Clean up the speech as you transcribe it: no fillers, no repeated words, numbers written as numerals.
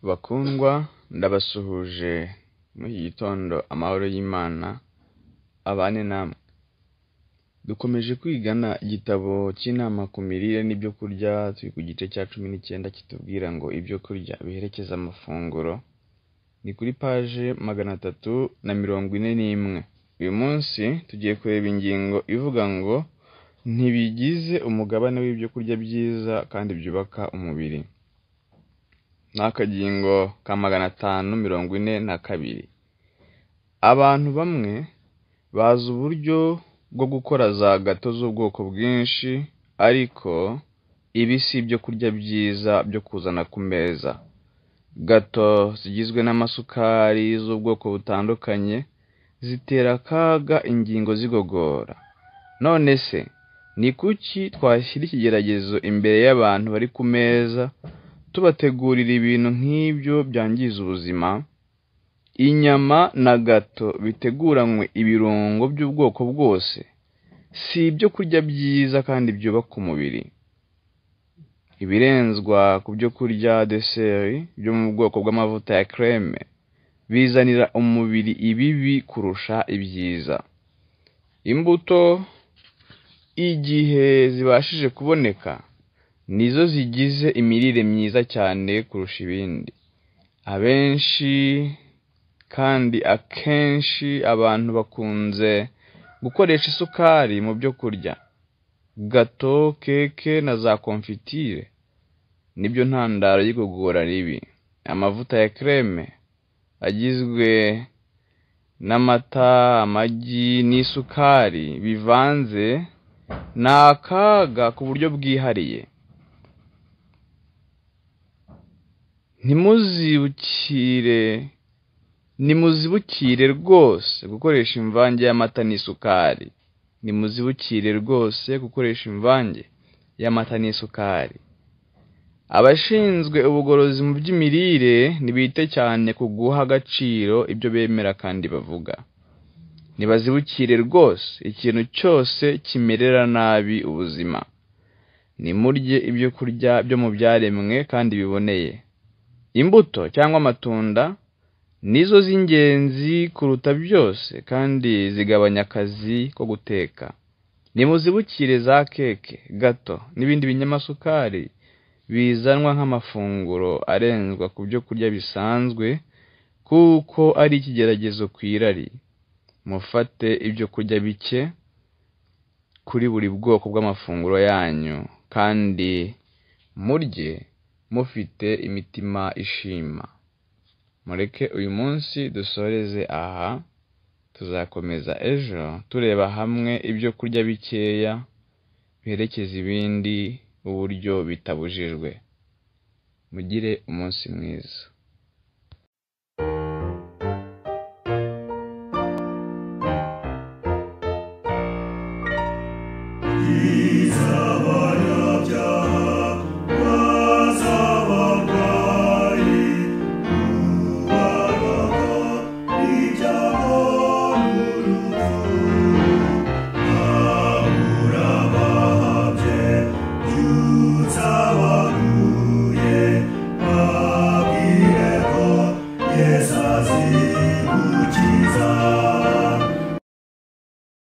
Bakundwa, ndabasuhuje muri iki gitondo. Amahoro y'Imana abane namwe. Dukomeje kwigana igitabo cy'inama ku mirire n'ibyo kurya. Turi ku gice cya 19 kitubwira ngo ibyo kurya biherekeza amafunguro. Ni kuri paje 341. Uyu munsi tugiye kureba ingingo ivuga ngo ntibigize umugabane w'ibyo kurya byiza kandi byubaka umubiri. N'akagingo ka 542. Abantu bamwe bazi uburyo bwo gukora za gato z'ubwoko bwinshi, ariko ibi si ibyo kurya byiza byo kuzana ku meza. Gato zigizwe n'amasukari z'ubwoko butandukanye zitera akaga ingingo zigogora. None se ni kuki twashyira ikigeragezo imbere y'abantu bari ku meza tubategurira ibintu nk'ibyo byangiza ubuzima? Inyama na gato biteguranywe ibirungo by'ubwoko bwose si ibyo kurya byiza kandi byubaka umubiri. Ibirenzwa ku byo kurya deseri byo mu bwoko bw'amavuta ya creme bizanira umubiri ibibi kurusha ibyiza. Imbuto igihe zibashije kuboneka nizo zigize imirire myiza cyane kurusha ibindi. Akenshi abantu bakunze gukoresha isukari mu byo kurya. Gato, keke na za konfitire nibyo ntandaro y'igogora ribi. Amavuta ya creme agizwe n'amata, amagi n'isukari bivanze ni akaga ku buryo bwihariye. Nimuzibukire rwose gukoresha imvange y'amata n'isukari. Abashinzwe ubugorozi mu by'imirire nibite cyane ku guha agaciro ibyo bemera kandi bavuga. Nibazibukire rwose ikintu cyose kimerera nabi ubuzima. Nimurye ibyo kurya byo mu byaremwe kandi biboneye. Imbuto cyangwa amatunda nizo z'ingenzi kuruta byose kandi zigabanya akazi ko guteka. Nimuzibukire za keke, gato n'ibindi binyamasukari bizanwa nk'amafunguro arenzwa ku byo kurya bisanzwe, kuko ari ikigeragezo ku irari. Mufate ibyo kurya bike kuri buri bwoko bw'amafunguro yanyu kandi murye mufite imitima ishima. Mureke uyu munsi dusoreze aha, tuzakomeza ejo tureba hamwe ibyo kurya bikeya biherekeza ibindi uburyo bitabujijwe. Mugire umunsi mwiza. Jesus.